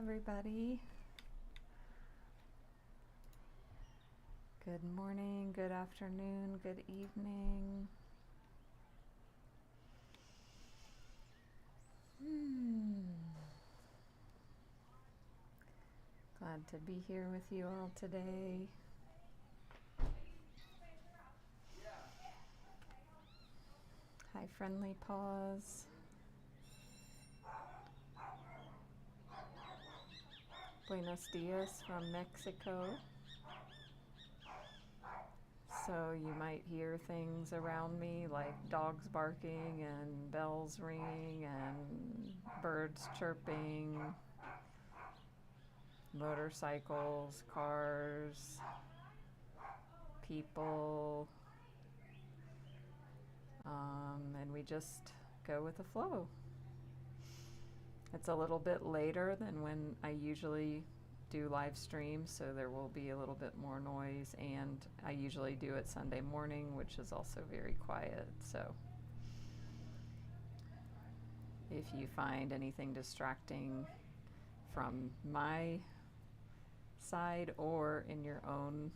everybody. Good morning, good afternoon, good evening. Glad to be here with you all today. Hi, Friendly Paws. Buenos dias from Mexico. So you might hear things around me like dogs barking and bells ringing and birds chirping, motorcycles, cars, people, and we just go with the flow. It's a little bit later than when I usually do live streams, so there will be a little bit more noise, and I usually do it Sunday morning, which is also very quiet. So if you find anything distracting from my side or in your own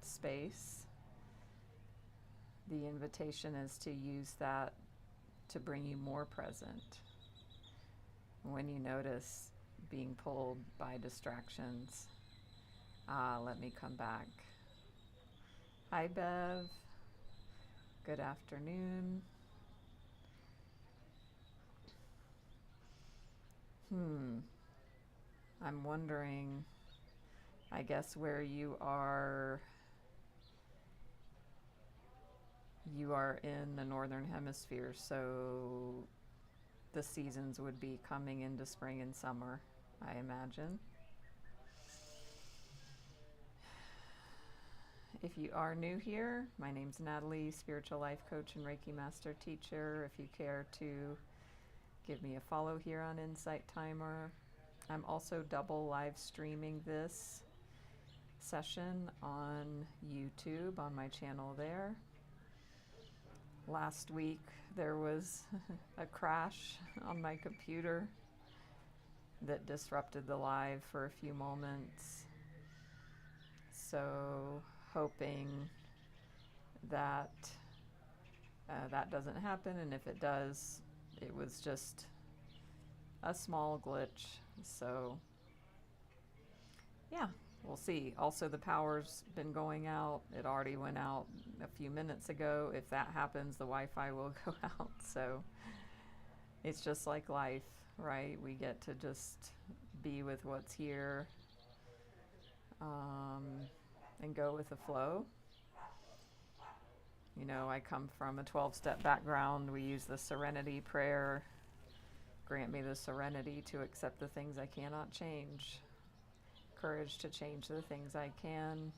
space, the invitation is to use that to bring you more present. When you notice being pulled by distractions, let me come back. Hi, Bev. Good afternoon. I'm wondering, I guess, where you are in the Northern Hemisphere, so the seasons would be coming into spring and summer, I imagine. If you are new here, my name's Natalie, Spiritual Life Coach and Reiki Master Teacher. If you care to give me a follow here on Insight Timer. I'm also double live streaming this session on YouTube on my channel there. Last week there was a crash on my computer that disrupted the live for a few moments. So hoping that that doesn't happen, and if it does, it was just a small glitch. So yeah, we'll see. Also, the power's been going out. It already went out a few minutes ago. If that happens, the Wi-Fi will go out. So it's just like life, right? We get to just be with what's here, and go with the flow. You know, I come from a 12-step background. We use the serenity prayer. Grant me the serenity to accept the things I cannot change, courage to change the things I can,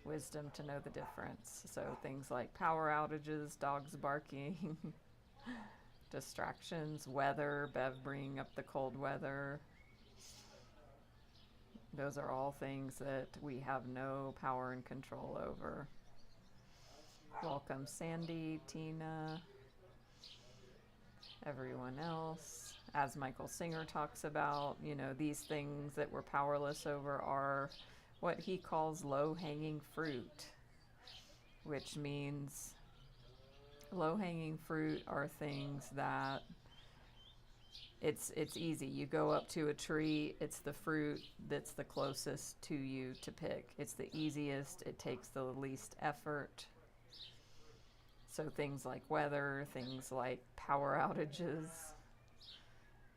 wisdom to know the difference. So things like power outages, dogs barking, distractions, weather, Bev bringing up the cold weather. Those are all things that we have no power and control over. Welcome, Sandy, Tina, everyone else. As Michael Singer talks about, you know, these things that we're powerless over are what he calls low-hanging fruit, which means low-hanging fruit are things that it's easy. You go up to a tree, it's the fruit that's the closest to you to pick. It's the easiest, it takes the least effort. So things like weather, things like power outages,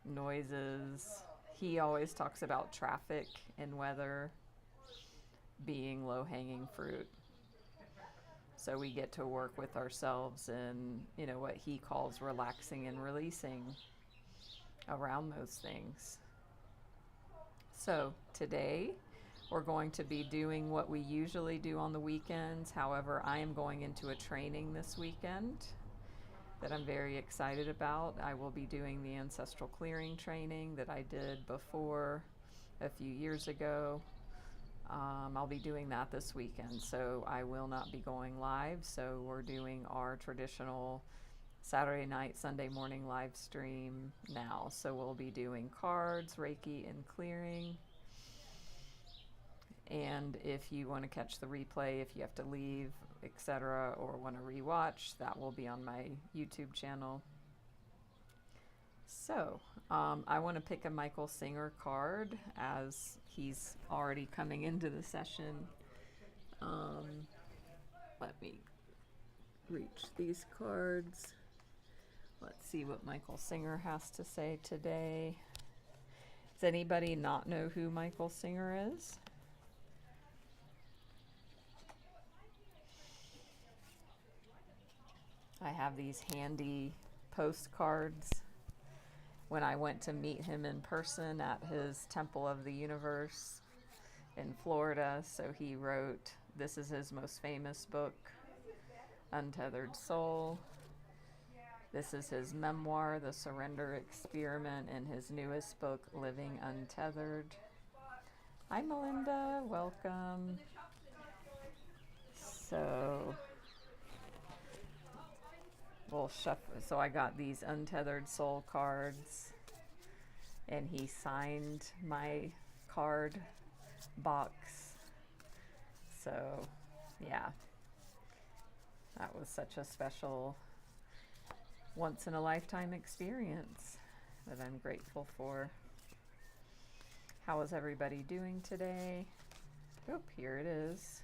noises. He always talks about traffic and weather being low-hanging fruit. So we get to work with ourselves in, you know, what he calls relaxing and releasing around those things. So today we're going to be doing what we usually do on the weekends. However, I am going into a training this weekend that I'm very excited about. I will be doing the Ancestral Clearing training that I did before a few years ago. I'll be doing that this weekend, so I will not be going live. So we're doing our traditional Saturday night, Sunday morning live stream now. So we'll be doing cards, Reiki, and clearing. And if you want to catch the replay, if you have to leave, etc., or want to rewatch, that will be on my YouTube channel. So I want to pick a Michael Singer card as he's already coming into the session. Let me reach these cards. Let's see what Michael Singer has to say today. Does anybody not know who Michael Singer is? I have these handy postcards when I went to meet him in person at his Temple of the Universe in Florida. So he wrote, this is his most famous book, Untethered Soul. This is his memoir, The Surrender Experiment, and his newest book, Living Untethered. Hi, Melinda. Welcome. So we'll shuffle. So I got these Untethered Soul cards, and he signed my card box. So yeah, that was such a special once in a lifetime experience that I'm grateful for. How is everybody doing today? Oh, here it is.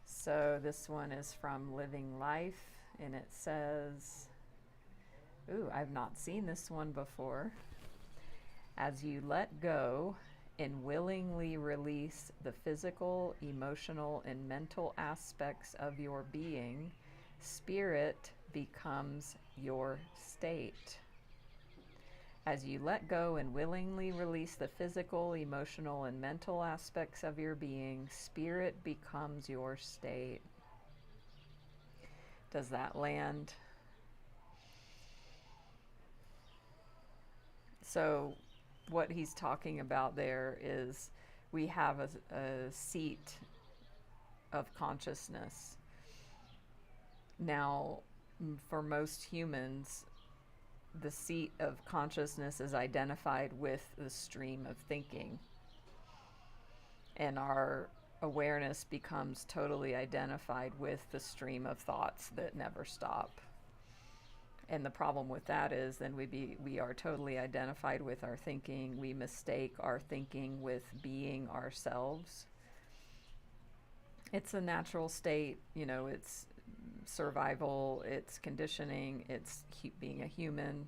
So this one is from Living Life, and it says, ooh, I've not seen this one before. As you let go and willingly release the physical, emotional, and mental aspects of your being, spirit becomes your state. As you let go and willingly release the physical, emotional, and mental aspects of your being, spirit becomes your state. Does that land? So what he's talking about there is we have a seat of consciousness. Now, for most humans, the seat of consciousness is identified with the stream of thinking, and our awareness becomes totally identified with the stream of thoughts that never stop. And the problem with that is then we are totally identified with our thinking. We mistake our thinking with being ourselves. It's a natural state, it's survival, it's conditioning, it's being a human.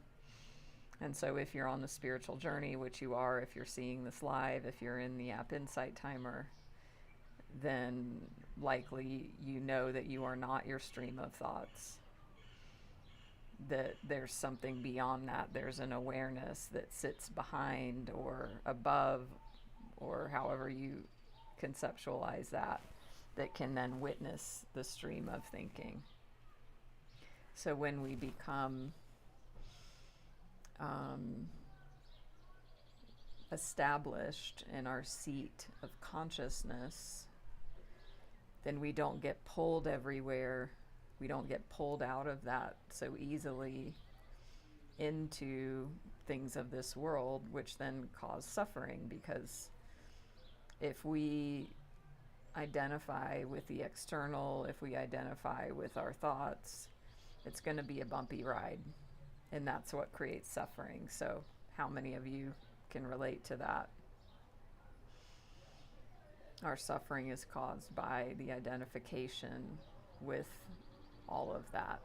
And so if you're on the spiritual journey, which you are, if you're seeing this live, if you're in the app Insight Timer, then likely you know that you are not your stream of thoughts, that there's something beyond that. There's an awareness that sits behind or above, or however you conceptualize that can then witness the stream of thinking. So when we become established in our seat of consciousness, then we don't get pulled everywhere. We don't get pulled out of that so easily into things of this world, which then cause suffering, because if we identify with the external, if we identify with our thoughts, it's going to be a bumpy ride, and that's what creates suffering. So how many of you can relate to that? Our suffering is caused by the identification with all of that.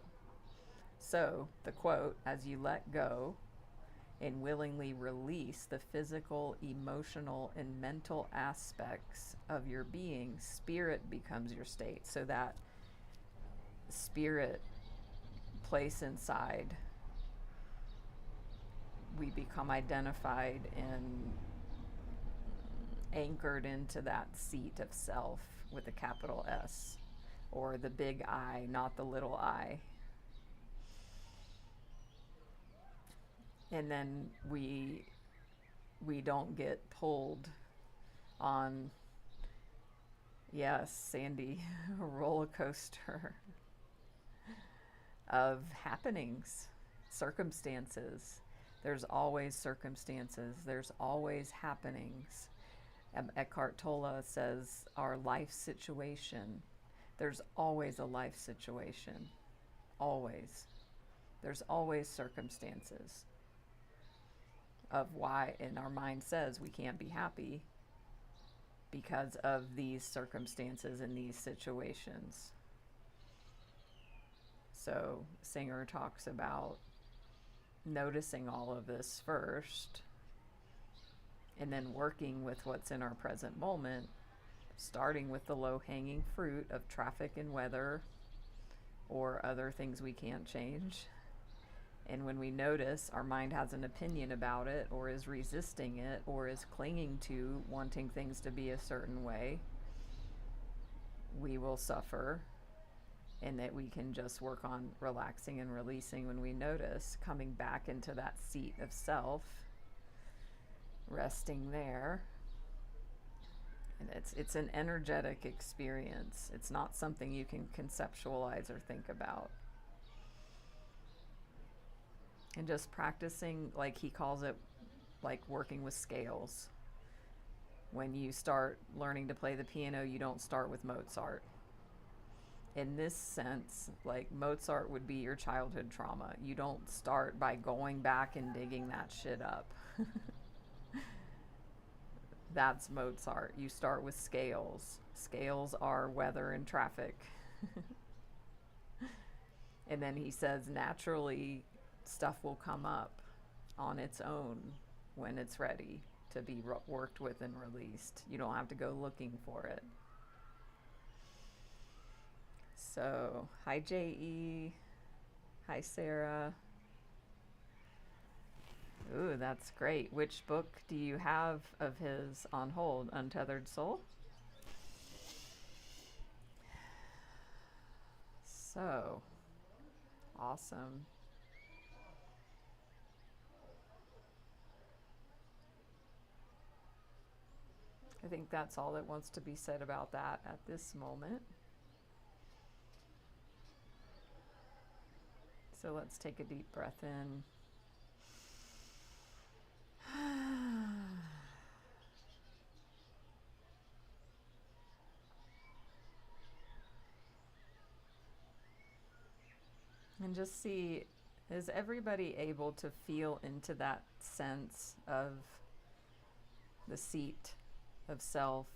So the quote, as you let go and willingly release the physical, emotional, and mental aspects of your being, spirit becomes your state. So that spirit place inside, we become identified and anchored into that seat of self with a capital S, or the big I, not the little I. And then we don't get pulled on, Yes, Sandy, a roller coaster of happenings, circumstances. There's always circumstances, there's always happenings. Eckhart Tolle says our life situation. There's always a life situation. Always. There's always circumstances of why, and our mind says we can't be happy because of these circumstances and these situations. So Singer talks about noticing all of this first and then working with what's in our present moment, starting with the low-hanging fruit of traffic and weather or other things we can't change. And when we notice our mind has an opinion about it, or is resisting it, or is clinging to wanting things to be a certain way, we will suffer. And that we can just work on relaxing and releasing when we notice, coming back into that seat of self, resting there. And it's an energetic experience. It's not something you can conceptualize or think about. And just practicing, like he calls it, like working with scales. When you start learning to play the piano, you don't start with Mozart. In this sense, like Mozart would be your childhood trauma. You don't start by going back and digging that shit up. That's Mozart. You start with scales. Scales are weather and traffic. And then he says naturally stuff will come up on its own when it's ready to be worked with and released. You don't have to go looking for it. So, hi J.E. Hi Sarah. Ooh, that's great. Which book do you have of his on hold? Untethered Soul? So, awesome. I think that's all that wants to be said about that at this moment. So let's take a deep breath in. And just see, is everybody able to feel into that sense of the seat of self,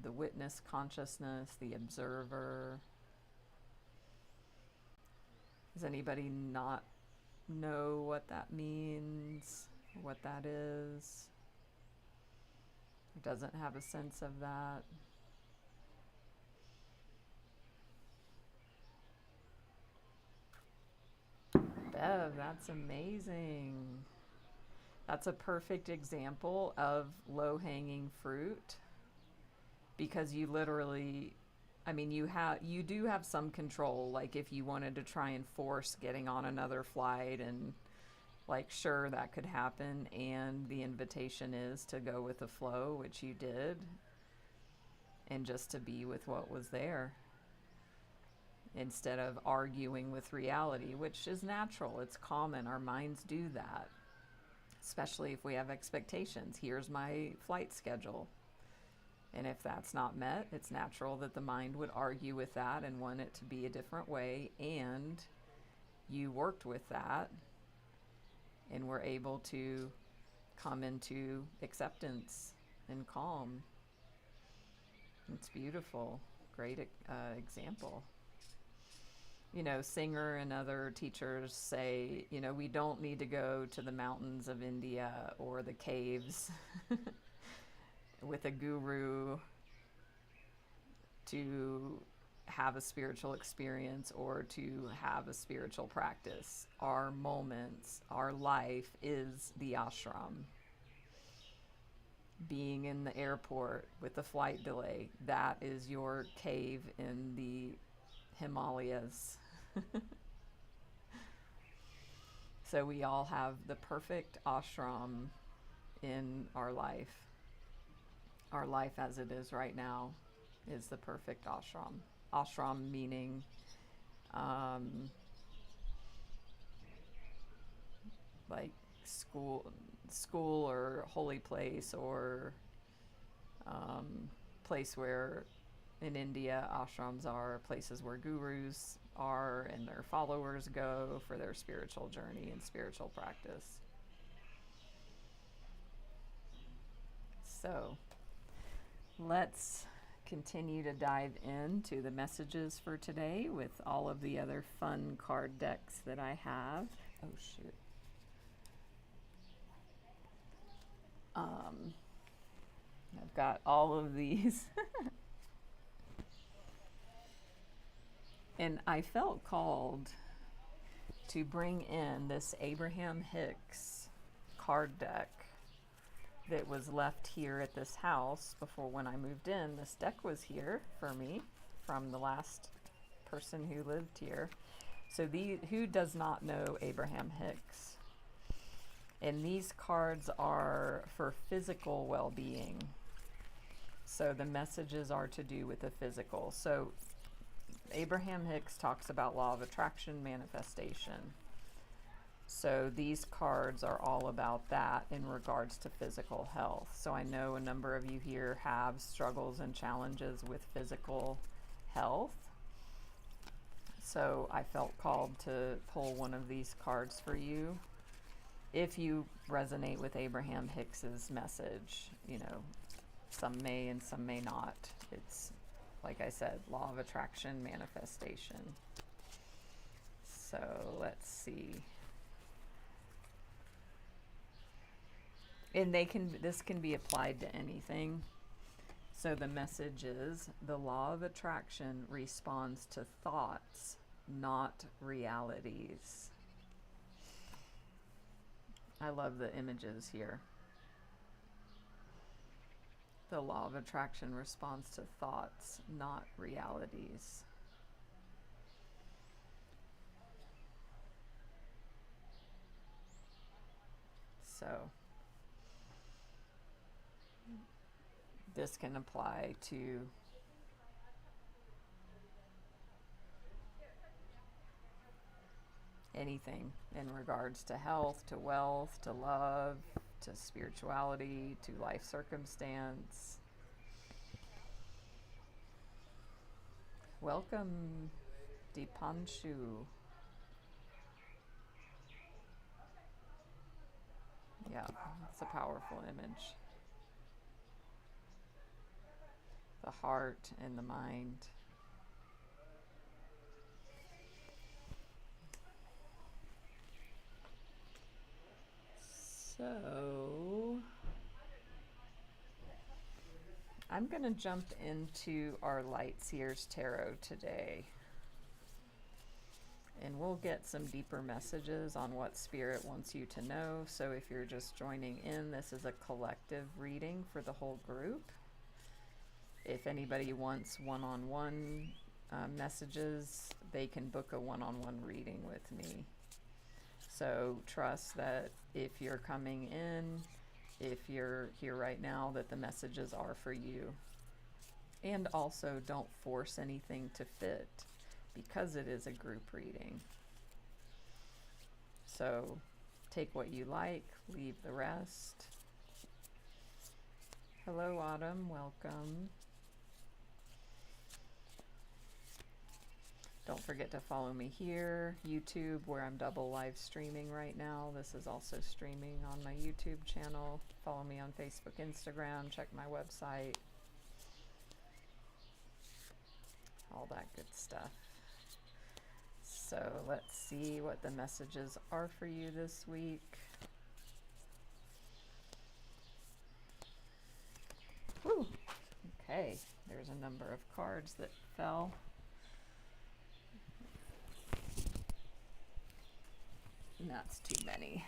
the witness consciousness, the observer? Does anybody not know what that means, what that is? Doesn't have a sense of that? Bev, that's amazing. That's a perfect example of low-hanging fruit, because you literally, I mean, you do have some control. Like if you wanted to try and force getting on another flight, and like sure that could happen, and the invitation is to go with the flow, which you did, and just to be with what was there instead of arguing with reality, which is natural. It's common. Our minds do that, especially if we have expectations. Here's my flight schedule. And if that's not met, it's natural that the mind would argue with that and want it to be a different way. And you worked with that and were able to come into acceptance and calm. It's beautiful. Great example. You know, Singer and other teachers say, you know, we don't need to go to the mountains of India or the caves with a guru to have a spiritual experience or to have a spiritual practice. Our moments, our life is the ashram. Being in the airport with a flight delay, that is your cave in the Himalayas. So we all have the perfect ashram in our life as it is right now. is the perfect ashram. Ashram meaning like school or holy place, or place where in India ashrams are places where gurus are and their followers go for their spiritual journey and spiritual practice. So let's continue to dive into the messages for today with all of the other fun card decks that I have. Oh shoot. I've got all of these. And I felt called to bring in this Abraham Hicks card deck that was left here at this house before when I moved in. This deck was here for me from the last person who lived here. So who does not know Abraham Hicks? And these cards are for physical well-being. So the messages are to do with the physical. So Abraham Hicks talks about law of attraction, manifestation. So these cards are all about that in regards to physical health. So I know a number of you here have struggles and challenges with physical health. So I felt called to pull one of these cards for you. If you resonate with Abraham Hicks's message, you know, some may and some may not. It's, like I said, law of attraction, manifestation. So let's see. And this can be applied to anything. So the message is, the law of attraction responds to thoughts, not realities. I love the images here. The law of attraction responds to thoughts, not realities. So this can apply to anything in regards to health, to wealth, to love, to spirituality, to life circumstance. Welcome, Deepanshu. Yeah, it's a powerful image. The heart and the mind. So I'm going to jump into our Light Seers Tarot today. And we'll get some deeper messages on what Spirit wants you to know. So if you're just joining in, this is a collective reading for the whole group. If anybody wants one-on-one messages, they can book a one-on-one reading with me. So trust that if you're coming in, if you're here right now, that the messages are for you. And also don't force anything to fit, because it is a group reading. So take what you like, leave the rest. Hello, Autumn, welcome. Don't forget to follow me here, YouTube, where I'm double live streaming right now. This is also streaming on my YouTube channel. Follow me on Facebook, Instagram, check my website. All that good stuff. So let's see what the messages are for you this week. Whew. Okay, there's a number of cards that fell. And that's too many.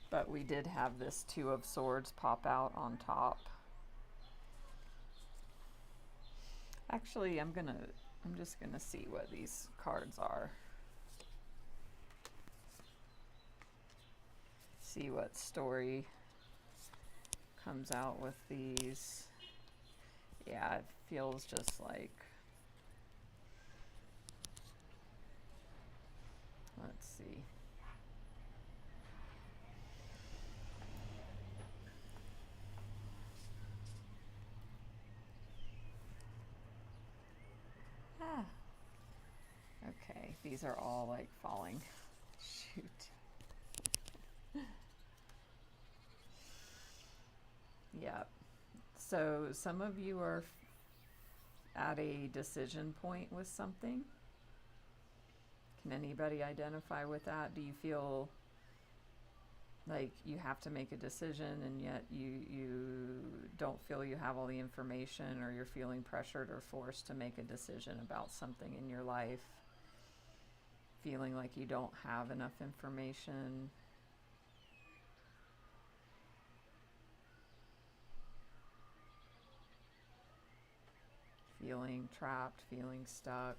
But we did have this Two of Swords pop out on top. Actually, I'm just gonna see what these cards are. see what story comes out with these. Yeah, it feels just like, let's see. Ah. Okay, these are all like falling. Shoot. Yeah. So some of you are at a decision point with something. Can anybody identify with that? Do you feel like you have to make a decision and yet you don't feel you have all the information, or you're feeling pressured or forced to make a decision about something in your life, feeling like you don't have enough information? Feeling trapped, feeling stuck?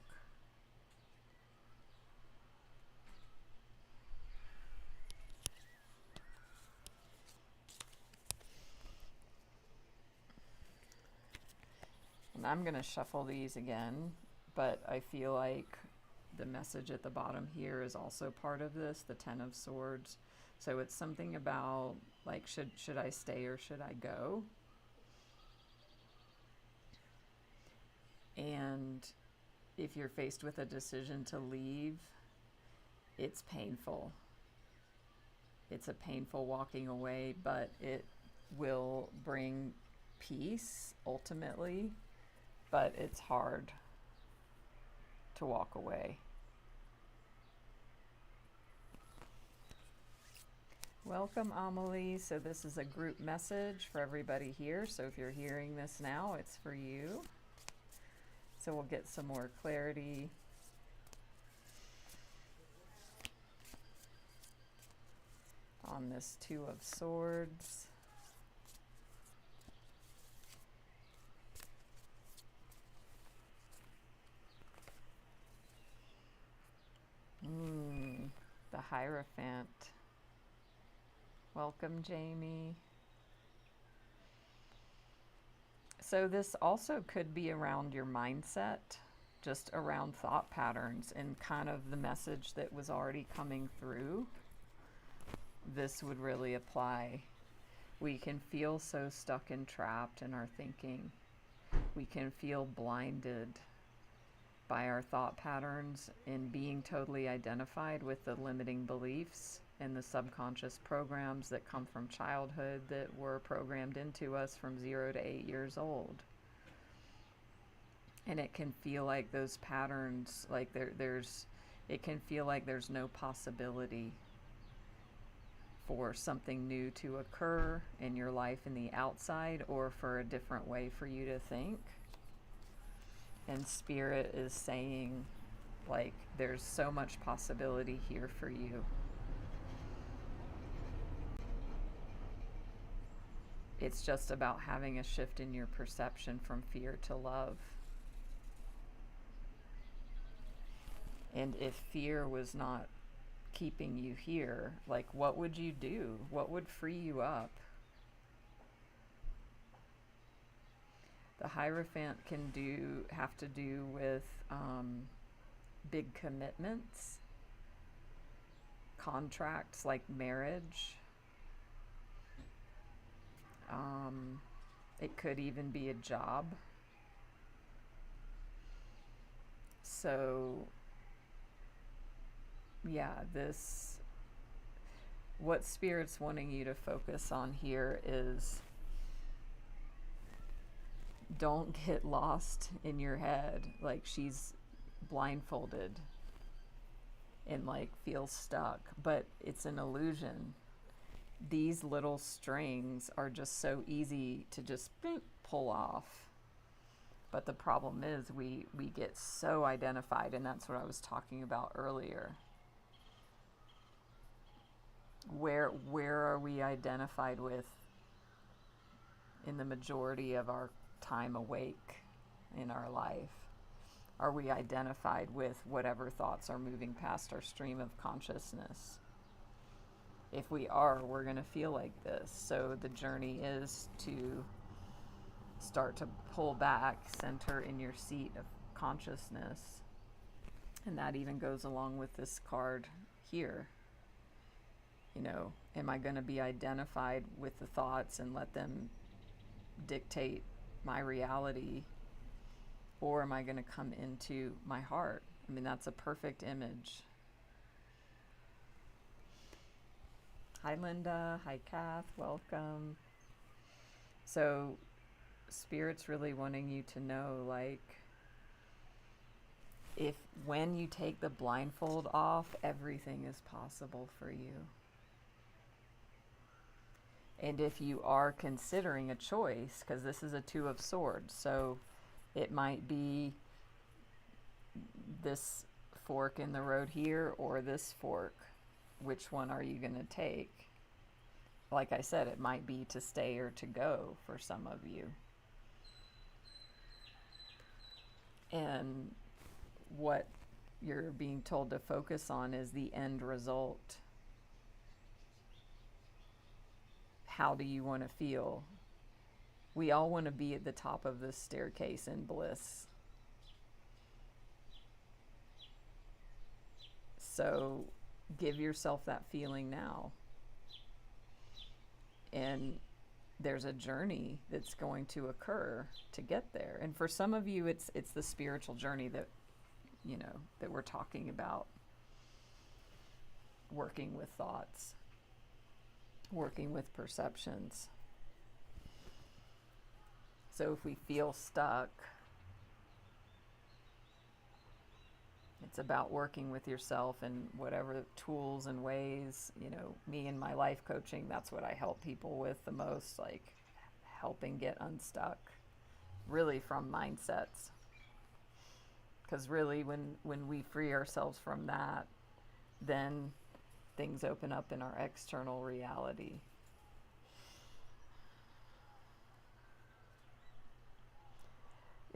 And I'm going to shuffle these again, but I feel like the message at the bottom here is also part of this, the Ten of Swords. So it's something about like, should I stay or should I go? And if you're faced with a decision to leave, it's painful. It's a painful walking away, but it will bring peace ultimately, but it's hard to walk away. Welcome, Amelie. So this is a group message for everybody here. So if you're hearing this now, it's for you. So we'll get some more clarity. On this Two of Swords. The Hierophant. Welcome, Jamie. So this also could be around your mindset, just around thought patterns, and kind of the message that was already coming through. This would really apply. We can feel so stuck and trapped in our thinking. We can feel blinded by our thought patterns and being totally identified with the limiting beliefs and the subconscious programs that come from childhood that were programmed into us from 0 to 8 years old. And it can feel like those patterns, like it can feel like there's no possibility for something new to occur in your life in the outside, or for a different way for you to think. And Spirit is saying, like, there's so much possibility here for you. It's just about having a shift in your perception from fear to love. And if fear was not keeping you here, like, what would you do? What would free you up? The Hierophant can have to do with big commitments, contracts like marriage. It could even be a job. So yeah, what Spirit's wanting you to focus on here is, don't get lost in your head like she's blindfolded and like feels stuck, but it's an illusion. These little strings are just so easy to just pull off. But the problem is we get so identified, and that's what I was talking about earlier. Where are we identified with in the majority of our time awake in our life? Are we identified with whatever thoughts are moving past our stream of consciousness? If we are, we're going to feel like this. So the journey is to start to pull back, center in your seat of consciousness. And that even goes along with this card here. You know, am I going to be identified with the thoughts and let them dictate my reality? Or am I going to come into my heart? I mean, that's a perfect image. Hi, Linda. Hi, Kath. Welcome. So, Spirit's really wanting you to know, like, when you take the blindfold off, everything is possible for you. And if you are considering a choice, because this is a Two of Swords, so it might be this fork in the road here or this fork. Which one are you going to take? Like I said, it might be to stay or to go for some of you. And what you're being told to focus on is the end result. How do you want to feel? We all want to be at the top of this staircase in bliss. So give yourself that feeling now. And there's a journey that's going to occur to get there. And for some of you, it's the spiritual journey that, you know, that we're talking about. Working with thoughts, working with perceptions. So if we feel stuck, it's about working with yourself and whatever tools and ways, you know, me and my life coaching, that's what I help people with the most, like helping get unstuck, really from mindsets. Because really when we free ourselves from that, then things open up in our external reality.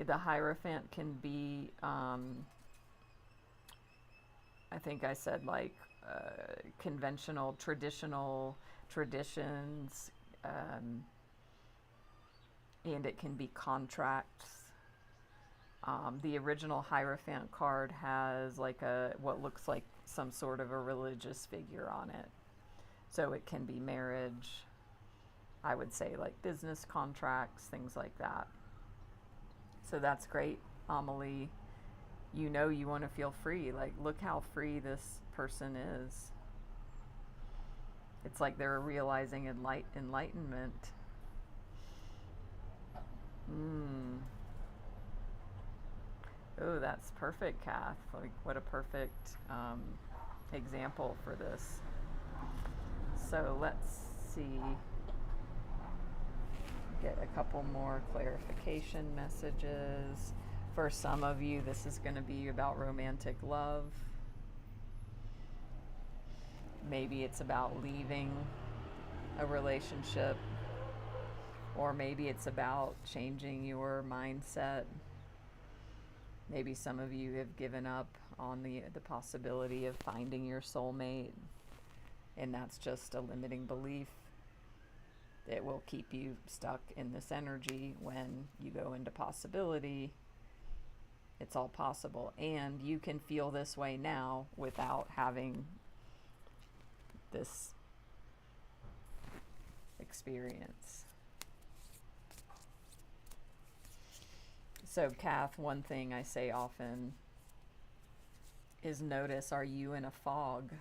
The Hierophant can be, I think I said like conventional, traditional traditions, and it can be contracts. The original Hierophant card has like what looks like some sort of a religious figure on it. So it can be marriage, I would say like business contracts, things like that. So that's great, Amelie. You know you want to feel free. Like, look how free this person is. It's like they're realizing enlightenment. Oh, that's perfect, Kath. Like, what a perfect example for this. So let's see. Get a couple more clarification messages. For some of you, this is going to be about romantic love. Maybe it's about leaving a relationship, or maybe it's about changing your mindset. Maybe some of you have given up on the possibility of finding your soulmate, and that's just a limiting belief. It will keep you stuck in this energy. When you go into possibility, it's all possible. And you can feel this way now without having this experience. So, Kath, one thing I say often is notice, are you in a fog?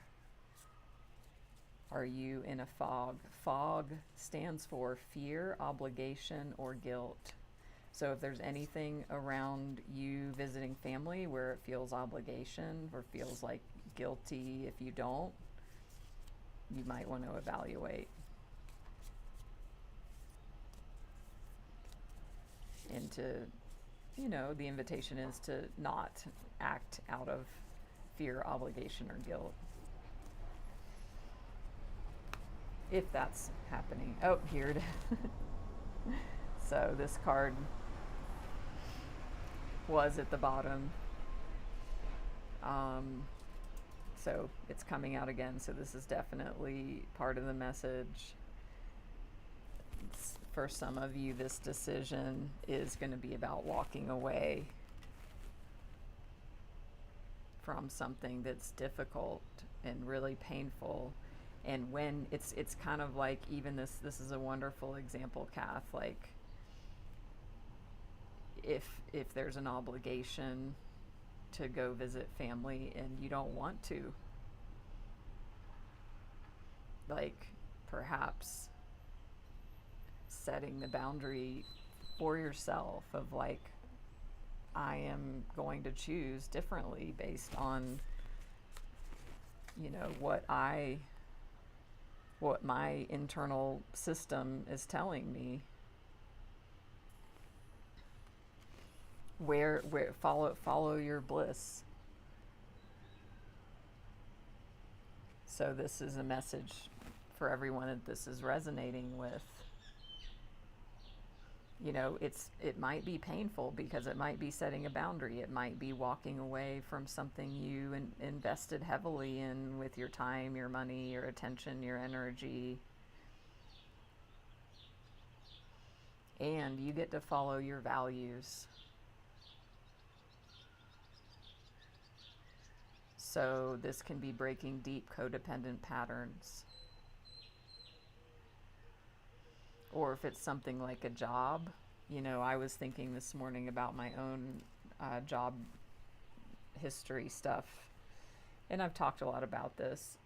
Are you in a fog? Fog stands for fear, obligation, or guilt. So if there's anything around you visiting family where it feels obligation or feels like guilty if you don't, you might want to evaluate. And to, you know, the invitation is to not act out of fear, obligation, or guilt. If that's happening. Oh, here it is. So this card was at the bottom. So it's coming out again. So this is definitely part of the message. For some of you, this decision is going to be about walking away from something that's difficult and really painful. And when it's kind of like, even this is a wonderful example, Kath, like if there's an obligation to go visit family and you don't want to, like perhaps setting the boundary for yourself of like, I am going to choose differently based on, you know, what my internal system is telling me. Where follow your bliss. So this is a message for everyone that this is resonating with. You know, it might be painful because it might be setting a boundary. It might be walking away from something you invested heavily in with your time, your money, your attention, your energy. And you get to follow your values. So this can be breaking deep codependent patterns. Or if it's something like a job, you know, I was thinking this morning about my own job history stuff, and I've talked a lot about this.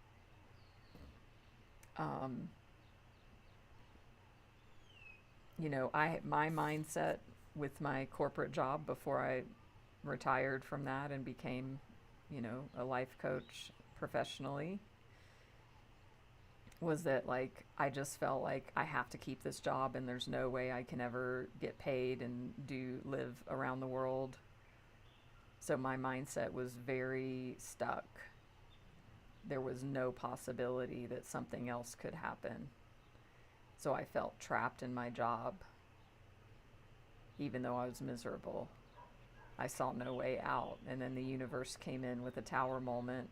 You know, my mindset with my corporate job before I retired from that and became, you know, a life coach professionally, was that like I just felt like I have to keep this job and there's no way I can ever get paid and live around the world. So my mindset was very stuck. There was no possibility that something else could happen. So I felt trapped in my job, even though I was miserable. I saw no way out. And then the universe came in with a tower moment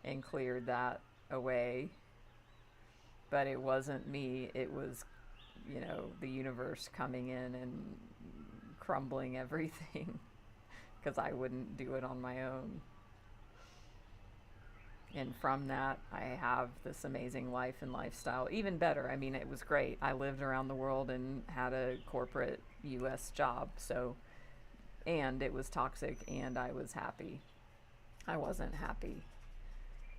and cleared that away. But it wasn't me. It was, you know, the universe coming in and crumbling everything because I wouldn't do it on my own. And from that, I have this amazing life and lifestyle. Even better. I mean, it was great. I lived around the world and had a corporate US job. So, and it was toxic and I was happy. I wasn't happy.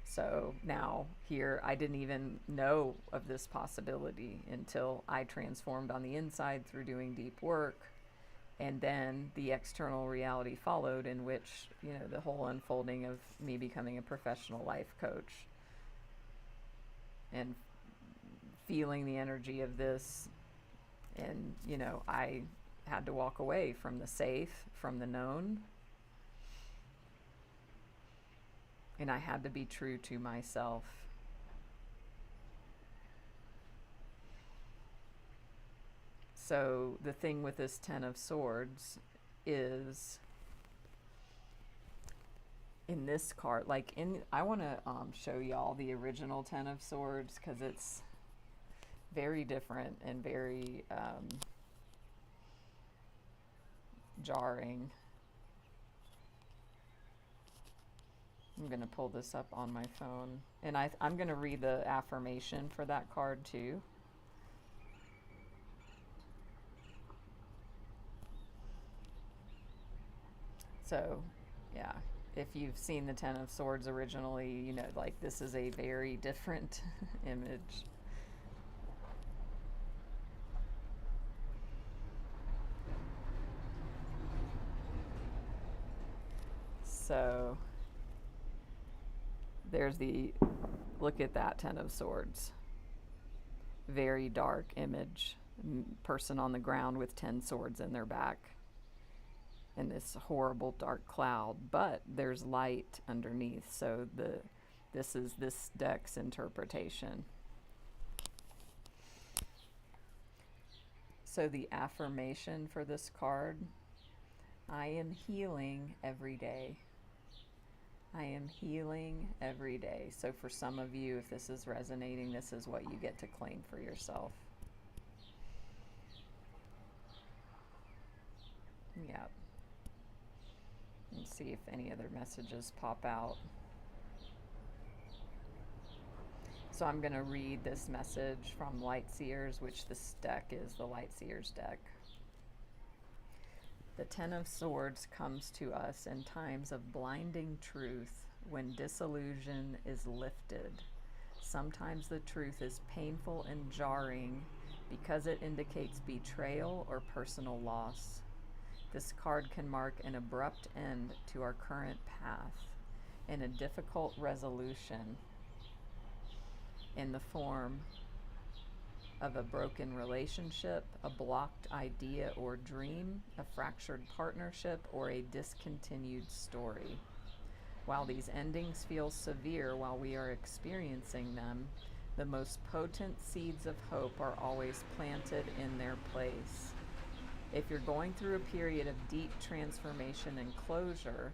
So now here, I didn't even know of this possibility until I transformed on the inside through doing deep work. And then the external reality followed, in which, you know, the whole unfolding of me becoming a professional life coach and feeling the energy of this. And, you know, I had to walk away from the safe, from the known. And I had to be true to myself. So the thing with this Ten of Swords is, in this card, like I want to show y'all the original Ten of Swords because it's very different and very jarring. I'm going to pull this up on my phone, and I'm going to read the affirmation for that card too. So, yeah, if you've seen the Ten of Swords originally, you know, like this is a very different image. So, there's look at that Ten of Swords. Very dark image. Person on the ground with 10 swords in their back. And this horrible dark cloud, but there's light underneath. So this is this deck's interpretation. So the affirmation for this card: I am healing every day. I am healing every day. So for some of you, if this is resonating, this is what you get to claim for yourself. Yep. And see if any other messages pop out. So I'm going to read this message from Lightseers, which this deck is the Lightseers deck. The Ten of Swords comes to us in times of blinding truth when disillusion is lifted. Sometimes the truth is painful and jarring because it indicates betrayal or personal loss. This card can mark an abrupt end to our current path and a difficult resolution in the form of a broken relationship, a blocked idea or dream, a fractured partnership, or a discontinued story. While these endings feel severe while we are experiencing them, the most potent seeds of hope are always planted in their place. If you're going through a period of deep transformation and closure,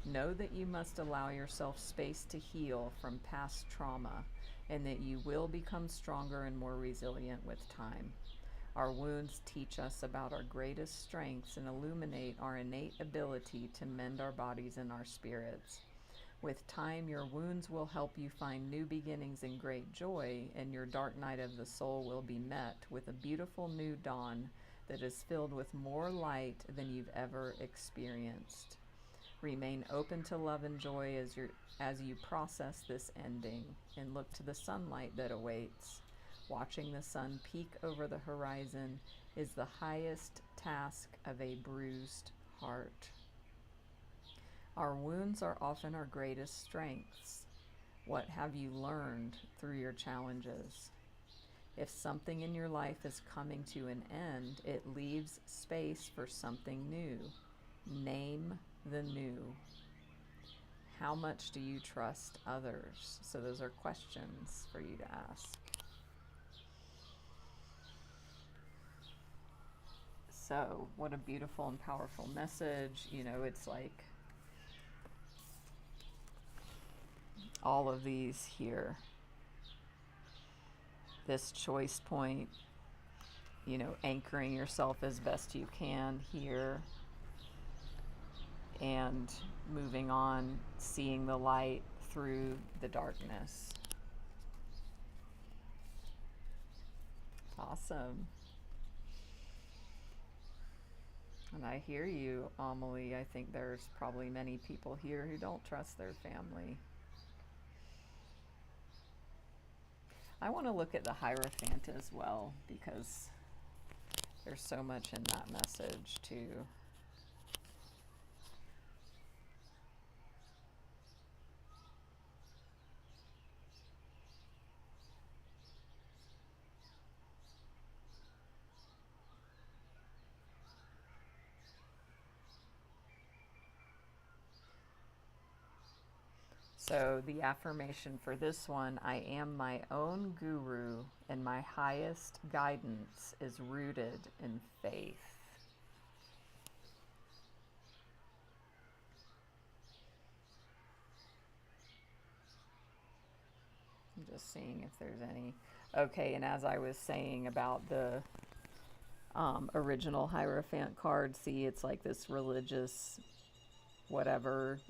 know that you must allow yourself space to heal from past trauma, and that you will become stronger and more resilient with time. Our wounds teach us about our greatest strengths and illuminate our innate ability to mend our bodies and our spirits. With time, your wounds will help you find new beginnings and great joy, and your dark night of the soul will be met with a beautiful new dawn that is filled with more light than you've ever experienced. Remain open to love and joy as you process this ending, and look to the sunlight that awaits. Watching the sun peek over the horizon is the highest task of a bruised heart. Our wounds are often our greatest strengths. What have you learned through your challenges? If something in your life is coming to an end, it leaves space for something new. Name the new. How much do you trust others? So those are questions for you to ask. So what a beautiful and powerful message. You know, it's like all of these here. This choice point, you know, anchoring yourself as best you can here, and moving on, seeing the light through the darkness. Awesome. And I hear you, Amelie. I think there's probably many people here who don't trust their family. I want to look at the Hierophant as well, because there's so much in that message too. So the affirmation for this one: I am my own guru, and my highest guidance is rooted in faith. I'm just seeing if there's any. Okay, and as I was saying about the original Hierophant card, see, it's like this religious whatever,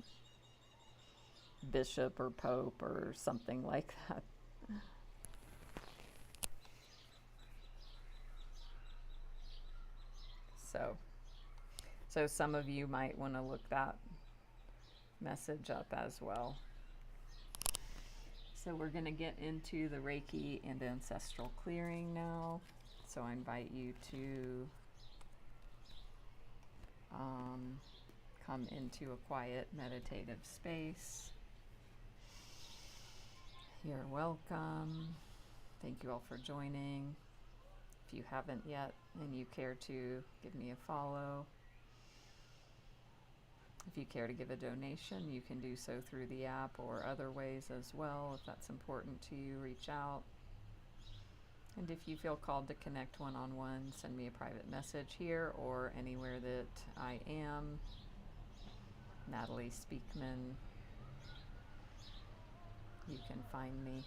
bishop or pope or something like that. So some of you might want to look that message up as well. So we're going to get into the Reiki and Ancestral Clearing now. So I invite you to come into a quiet meditative space. You're welcome. Thank you all for joining. If you haven't yet and you care to, give me a follow. If you care to give a donation, you can do so through the app or other ways as well. If that's important to you, reach out. And if you feel called to connect one-on-one, send me a private message here or anywhere that I am. Natalie Speakman you can find me.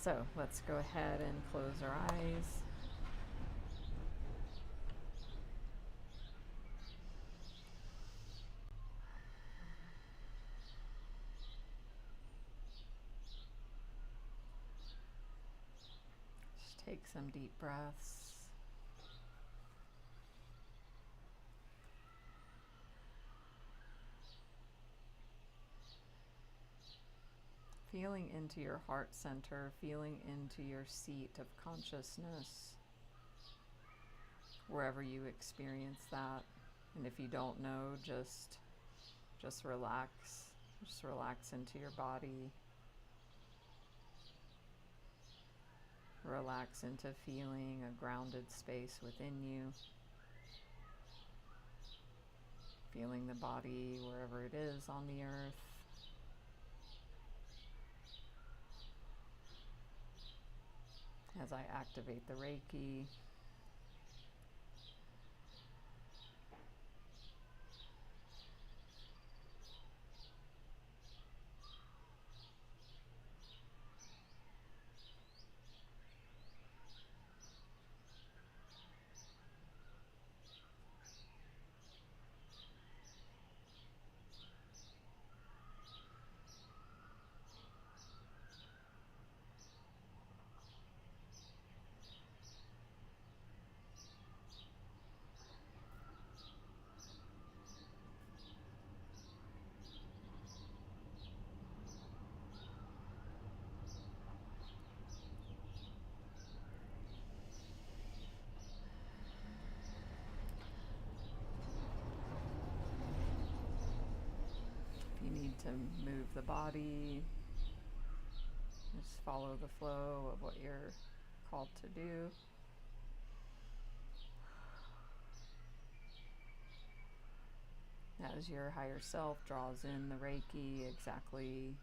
So let's go ahead and close our eyes. Just take some deep breaths. Feeling into your heart center, feeling into your seat of consciousness, wherever you experience that. And if you don't know, just relax. Just relax into your body. Relax into feeling a grounded space within you. Feeling the body wherever it is on the earth. As I activate the Reiki, if you need to move the body, just follow the flow of what you're called to do. As your higher self draws in the Reiki exactly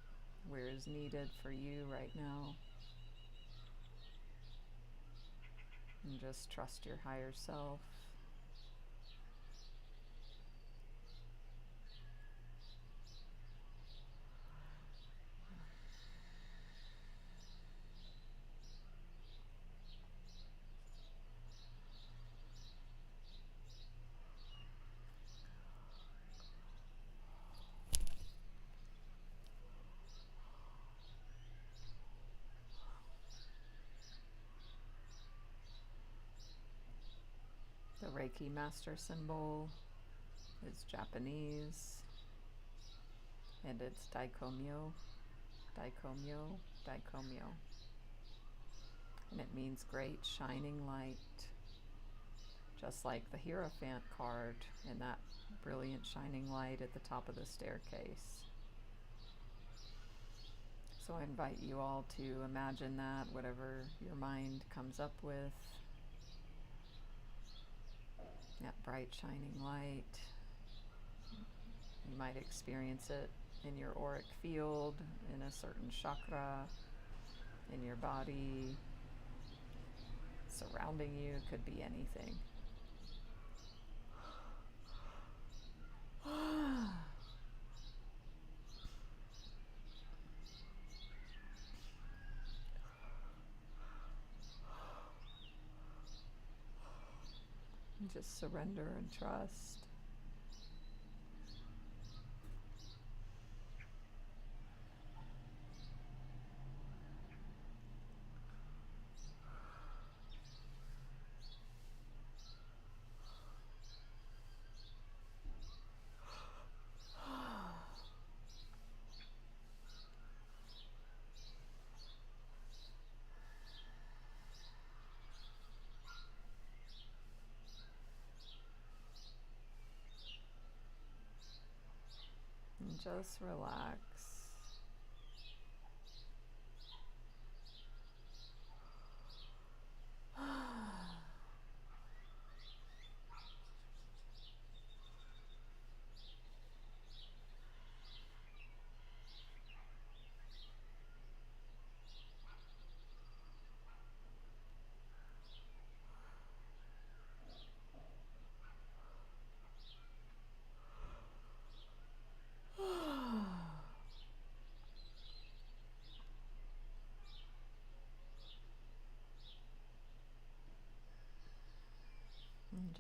where is needed for you right now. And just trust your higher self. The Reiki Master symbol is Japanese, and it's Daikomyo, Daikomyo, Daikomyo. And it means great shining light, just like the Hierophant card and that brilliant shining light at the top of the staircase. So I invite you all to imagine that, whatever your mind comes up with, that bright shining light. You might experience it in your auric field, in a certain chakra, in your body, surrounding you. It could be anything. And just surrender and trust. And just relax.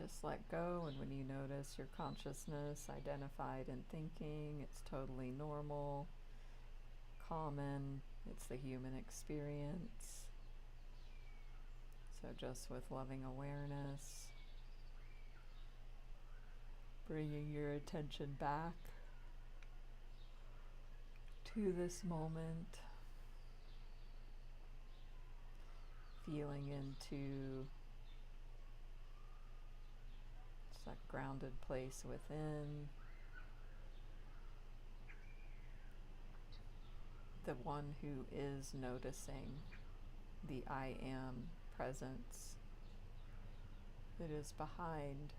Just let go, and when you notice your consciousness identified in thinking, it's totally normal, common, it's the human experience. So just with loving awareness, bringing your attention back to this moment, feeling into just that grounded place within, the one who is noticing, the I am presence that is behind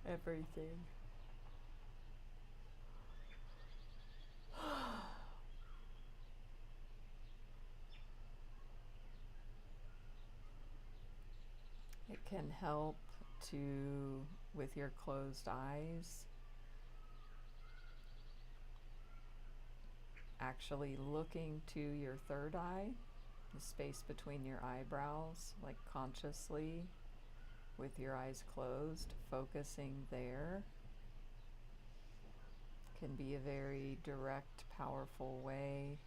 everything. It can help to, with your closed eyes, actually looking to your third eye, the space between your eyebrows, like consciously with your eyes closed, focusing there, can be a very direct, powerful way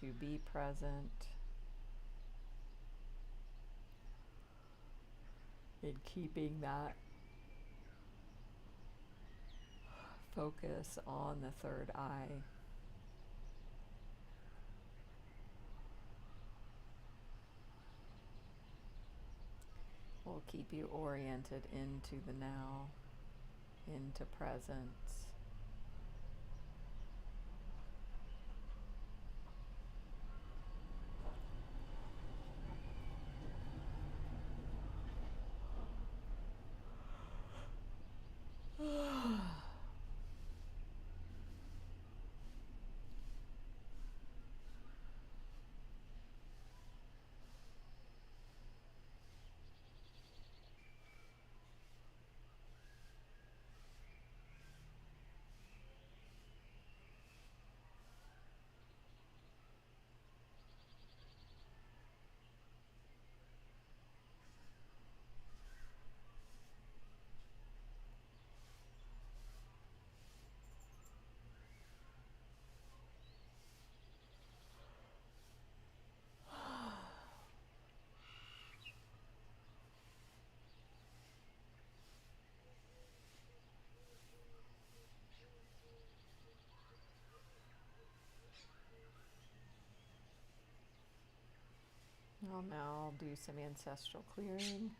to be present in keeping that focus on the third eye. Will keep you oriented into the now, into presence. I'll now do some ancestral clearing.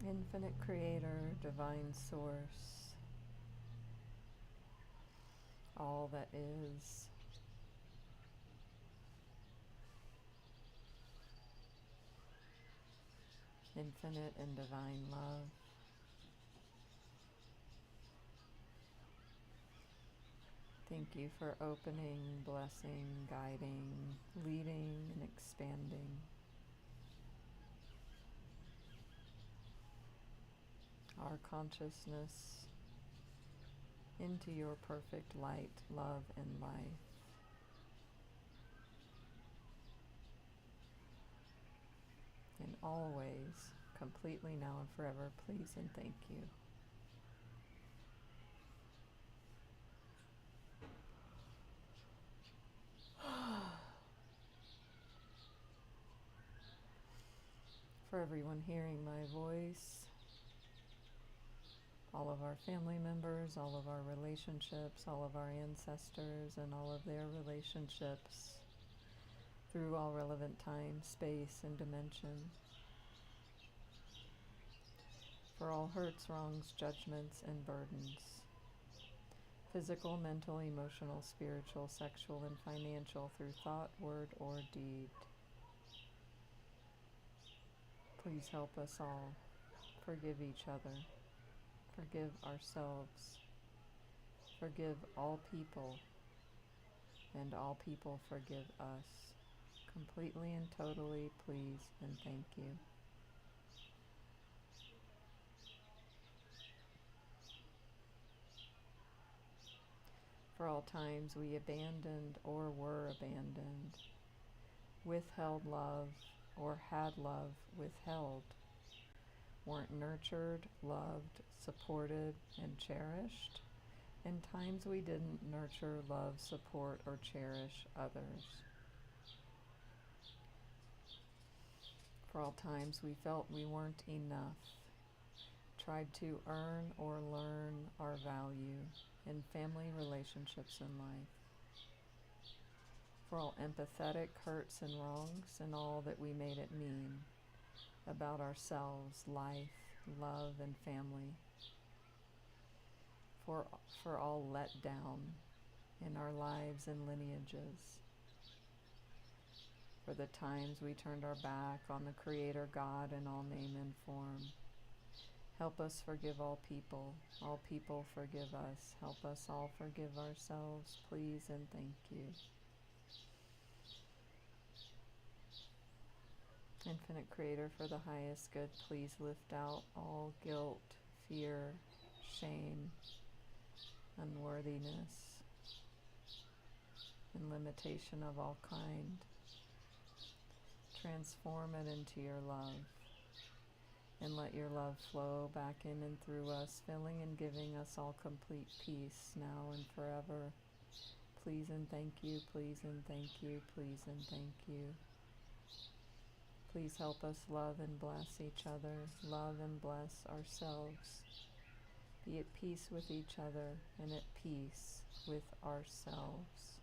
Infinite Creator, Divine Source, all that is, infinite and divine love. Thank you for opening, blessing, guiding, leading, and expanding our consciousness into your perfect light, love, and life. And always, completely now and forever, please and thank you. For everyone hearing my voice, all of our family members, all of our relationships, all of our ancestors, and all of their relationships through all relevant time, space, and dimension. For all hurts, wrongs, judgments, and burdens, physical, mental, emotional, spiritual, sexual, and financial, through thought, word, or deed. Please help us all Forgive each other. Forgive ourselves. Forgive all people. And all people forgive us. Completely and totally, please and thank you. For all times we abandoned or were abandoned, withheld love or had love withheld, weren't nurtured, loved, supported, and cherished, and times we didn't nurture, love, support, or cherish others. For all times we felt we weren't enough, tried to earn or learn our value in family relationships in life. For all empathetic hurts and wrongs and all that we made it mean about ourselves, life, love, and family. For all let down in our lives and lineages. For the times we turned our back on the Creator God in all name and form. Help us forgive all people. All people forgive us. Help us all forgive ourselves, please and thank you. Infinite Creator, for the highest good, please lift out all guilt, fear, shame, unworthiness, and limitation of all kind. Transform it into your love, and let your love flow back in and through us, filling and giving us all complete peace now and forever. Please and thank you, please and thank you, please and thank you. Please help us love and bless each other, love and bless ourselves. Be at peace with each other and at peace with ourselves.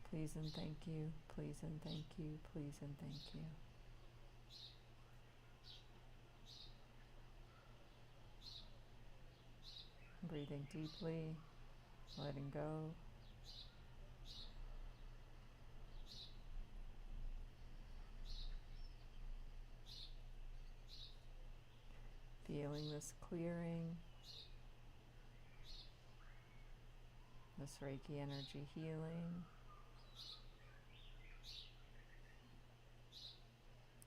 Please and thank you, please and thank you, please and thank you. Breathing deeply, letting go. Feeling this clearing, this Reiki energy healing.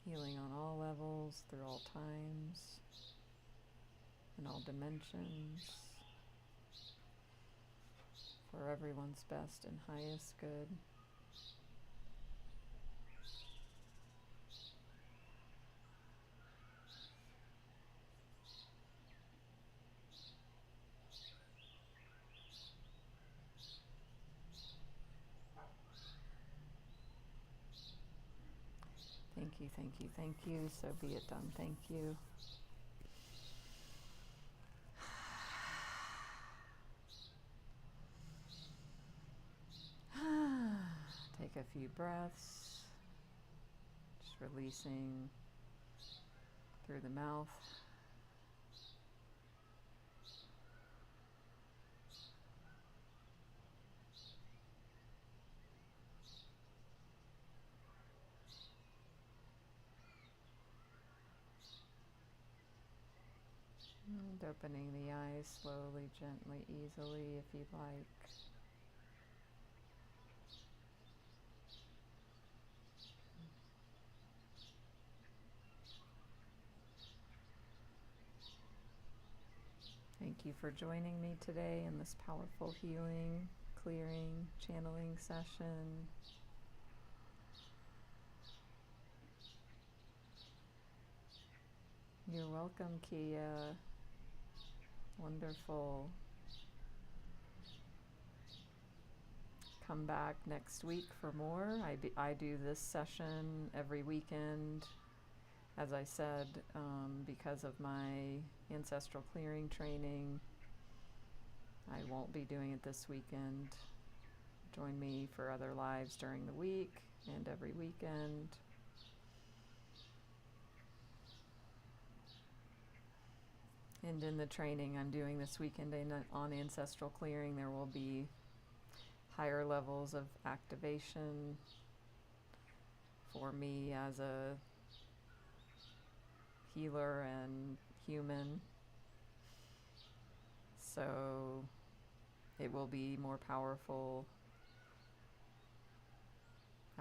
Healing on all levels, through all times, in all dimensions, for everyone's best and highest good. Thank you, thank you, thank you. So be it done. Thank you. Take a few breaths, just releasing through the mouth. And opening the eyes slowly, gently, easily if you'd like. Thank you for joining me today in this powerful healing, clearing, channeling session. You're welcome, Kia. Wonderful. Come back next week for more. I do this session every weekend. As I said, because of my ancestral clearing training, I won't be doing it this weekend. Join me for other lives during the week and every weekend. And in the training I'm doing this weekend on ancestral clearing, there will be higher levels of activation for me as a healer and human. So it will be more powerful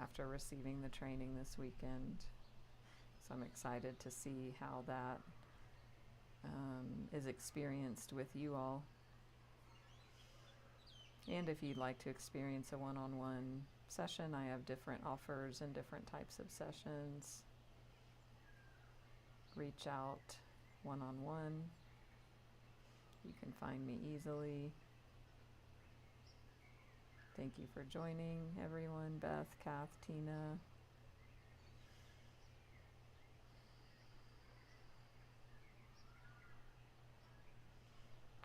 after receiving the training this weekend. So I'm excited to see how that is experienced with you all. And if you'd like to experience a one-on-one session, I have different offers and different types of sessions. Reach out one-on-one. You can find me easily. Thank you for joining, everyone. Beth, Kath, Tina.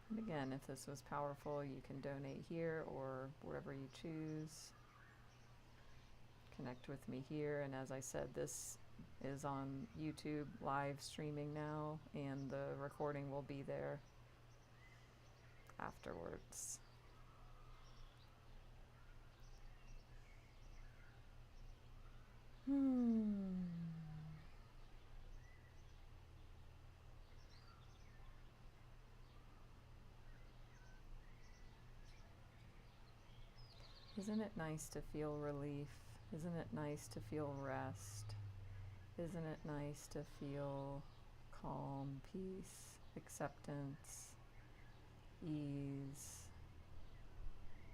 And again, if this was powerful, you can donate here or wherever you choose. Connect with me here. And as I said, this is on YouTube live streaming now, and the recording will be there afterwards. Isn't it nice to feel relief? Isn't it nice to feel rest? Isn't it nice to feel calm, peace, acceptance, ease,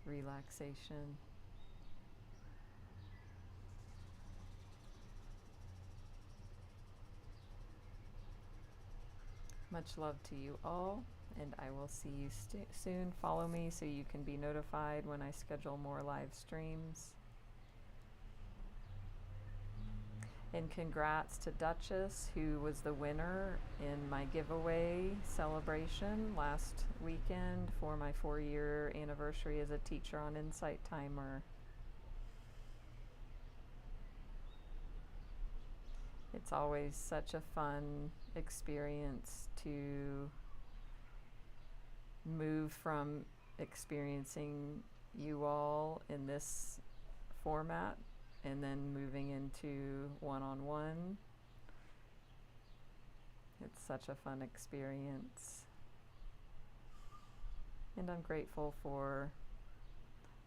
relaxation? Much love to you all, and I will see you soon. Follow me so you can be notified when I schedule more live streams. And congrats to Duchess, who was the winner in my giveaway celebration last weekend for my 4-year anniversary as a teacher on Insight Timer. It's always such a fun experience to move from experiencing you all in this format and then moving into one-on-one. It's such a fun experience. And I'm grateful for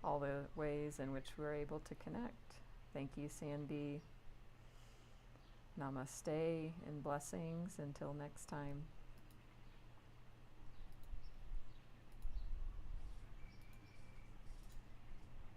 all the ways in which we're able to connect. Thank you, Sandy. Namaste and blessings until next time.